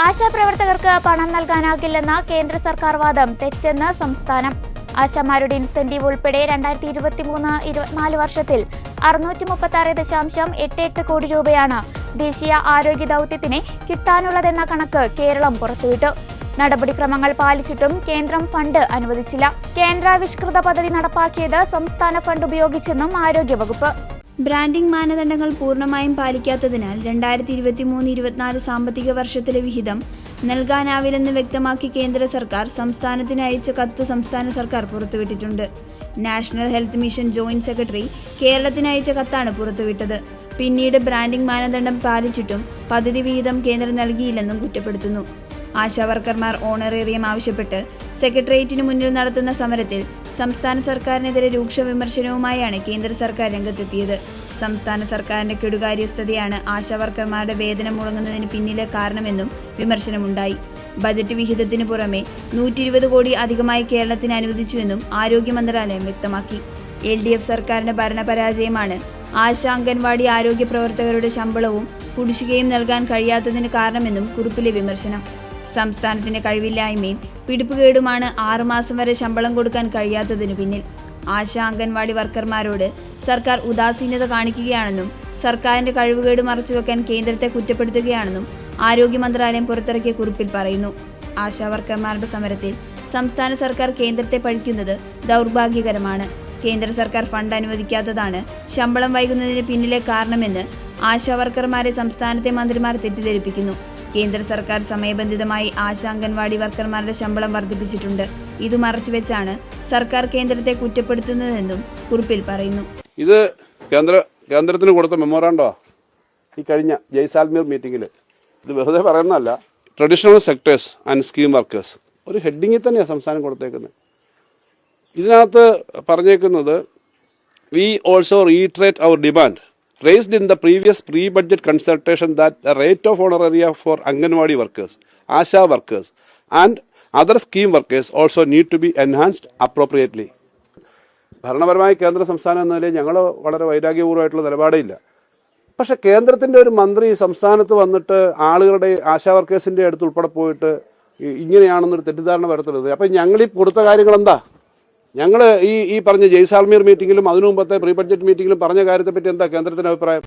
ആശാപ്രവർത്തകർക്ക് പണം നൽകാനാകില്ലെന്ന കേന്ദ്ര സർക്കാർ വാദം തെറ്റെന്ന് സംസ്ഥാനം. ആശാമാരുടെ ഇൻസെന്റീവ് ഉൾപ്പെടെ 2023-24 വർഷത്തിൽ 636.88 കോടി രൂപയാണ് ദേശീയ ആരോഗ്യ ദൗത്യത്തിന് കിട്ടാനുള്ളതെന്ന കണക്ക് കേരളം പുറത്തുവിട്ടു. നടപടിക്രമങ്ങൾ പാലിച്ചിട്ടും കേന്ദ്രം ഫണ്ട് അനുവദിച്ചില്ല. കേന്ദ്രാവിഷ്കൃത പദ്ധതി നടപ്പാക്കിയത് സംസ്ഥാന ഫണ്ട് ഉപയോഗിച്ചെന്നും ആരോഗ്യവകുപ്പ്. ബ്രാൻഡിംഗ് മാനദണ്ഡങ്ങൾ പൂർണ്ണമായും പാലിക്കാത്തതിനാൽ 2023-24 സാമ്പത്തിക വർഷത്തിലെ വിഹിതം നൽകാനാവില്ലെന്ന് വ്യക്തമാക്കി കേന്ദ്ര സർക്കാർ സംസ്ഥാനത്തിന് അയച്ച കത്ത് സംസ്ഥാന സർക്കാർ പുറത്തുവിട്ടിട്ടുണ്ട്. National Health Mission joint secretary കേരളത്തിന് അയച്ച കത്താണ് പുറത്തുവിട്ടത്. പിന്നീട് ബ്രാൻഡിംഗ് മാനദണ്ഡം പാലിച്ചിട്ടും പദ്ധതി വിഹിതം കേന്ദ്രം നൽകിയില്ലെന്നും കുറ്റപ്പെടുത്തുന്നു. ആശാവർക്കർമാർ ഓണറേറിയം ആവശ്യപ്പെട്ട് സെക്രട്ടേറിയറ്റിന് മുന്നിൽ നടത്തുന്ന സമരത്തിൽ സംസ്ഥാന സർക്കാരിനെതിരെ രൂക്ഷ വിമർശനവുമായാണ് കേന്ദ്ര സർക്കാർ രംഗത്തെത്തിയത്. സംസ്ഥാന സർക്കാരിന്റെ കെടുകാര്യസ്ഥതയാണ് ആശാവർക്കർമാരുടെ വേതനം മുടങ്ങുന്നതിന് പിന്നിലെ കാരണമെന്നും വിമർശനമുണ്ടായി. ബജറ്റ് വിഹിതത്തിന് പുറമെ 120 കോടി അധികമായി കേരളത്തിന് അനുവദിച്ചുവെന്നും ആരോഗ്യ മന്ത്രാലയം വ്യക്തമാക്കി. LDF സർക്കാരിന്റെ ഭരണപരാജയമാണ് ആശാ അംഗൻവാടി ആരോഗ്യ പ്രവർത്തകരുടെ ശമ്പളവും കുടിശ്ശികയും നൽകാൻ കഴിയാത്തതിന് കാരണമെന്നും കുറിപ്പിലെ വിമർശനം. സംസ്ഥാനത്തിന്റെ കഴിവില്ലായ്മയും പിടിപ്പുകേടുമാണ് 6 മാസം വരെ ശമ്പളം കൊടുക്കാൻ കഴിയാത്തതിനു പിന്നിൽ. ആശാ അംഗൻവാടി വർക്കർമാരോട് സർക്കാർ ഉദാസീനത കാണിക്കുകയാണെന്നും സർക്കാരിന്റെ കഴിവുകേട് മറച്ചുവെക്കാൻ കേന്ദ്രത്തെ കുറ്റപ്പെടുത്തുകയാണെന്നും ആരോഗ്യ മന്ത്രാലയം പുറത്തിറക്കിയ കുറിപ്പിൽ പറയുന്നു. ആശാ വർക്കർമാരുടെ സമരത്തിൽ സംസ്ഥാന സർക്കാർ കേന്ദ്രത്തെ പഴിക്കുന്നത് ദൗർഭാഗ്യകരമാണ്. കേന്ദ്ര സർക്കാർ ഫണ്ട് അനുവദിക്കാത്തതാണ് ശമ്പളം വൈകുന്നതിന് പിന്നിലെ കാരണമെന്ന് ആശാ വർക്കർമാരെ സംസ്ഥാനത്തെ മന്ത്രിമാർ തെറ്റിദ്ധരിപ്പിക്കുന്നു. കേന്ദ്ര സർക്കാർ സമയബന്ധിതമായി ആശാ അംഗൻവാടി വർക്കർമാരുടെ ശമ്പളം വർദ്ധിപ്പിച്ചിട്ടുണ്ട്. ഇത് മറച്ചുവെച്ചാണ് സർക്കാർ കേന്ദ്രത്തെ കുറ്റപ്പെടുത്തുന്നതെന്നും കുറിപ്പിൽ പറയുന്നു. ഇത് കേന്ദ്രത്തിന് കൊടുത്ത മെമ്മോറാണ്ടോ ഈ കഴിഞ്ഞ ജയ്സാൽമീർ മീറ്റിംഗിൽ. ഇത് വെറുതെ പറയുന്നതല്ല. Traditional sectors and scheme workers ഒരു ഹെഡിങ്ങിൽ തന്നെയാണ് സംസ്ഥാനം കൊടുത്തേക്കുന്നത്. ഇതിനകത്ത് പറഞ്ഞേക്കുന്നത് we also reiterate our demand raised in the previous pre-budget consultation that the rate of honoraria for Anganwadi workers, ASHA workers and other scheme workers also need to be enhanced appropriately. ഭരണപരമായി കേന്ദ്ര സംസ്ഥാനം എന്ന നിലയിൽ ഞങ്ങൾ വളരെ വൈരാഗ്യപൂർവ്വമായിട്ടുള്ള നിലപാടില്ല. പക്ഷെ കേന്ദ്രത്തിൻ്റെ ഒരു മന്ത്രി സംസ്ഥാനത്ത് വന്നിട്ട് ആളുകളുടെ ആശാ വർക്കേഴ്സിൻ്റെ അടുത്ത് ഉൾപ്പെടെ പോയിട്ട് ഇങ്ങനെയാണെന്നൊരു തെറ്റിദ്ധാരണ വരുത്തരുത്. അപ്പം ഞങ്ങൾ ഈ കൊടുത്ത കാര്യങ്ങൾ എന്താ? ഞങ്ങൾ ഈ പറഞ്ഞ ജയ്സാൽമീർ മീറ്റിംഗിലും അതിനു മുമ്പത്തെ പ്രീ ബഡ്ജറ്റ് മീറ്റിംഗിലും പറഞ്ഞ കാര്യത്തെപ്പറ്റി എന്താ കേന്ദ്രത്തിന്റെ അഭിപ്രായം?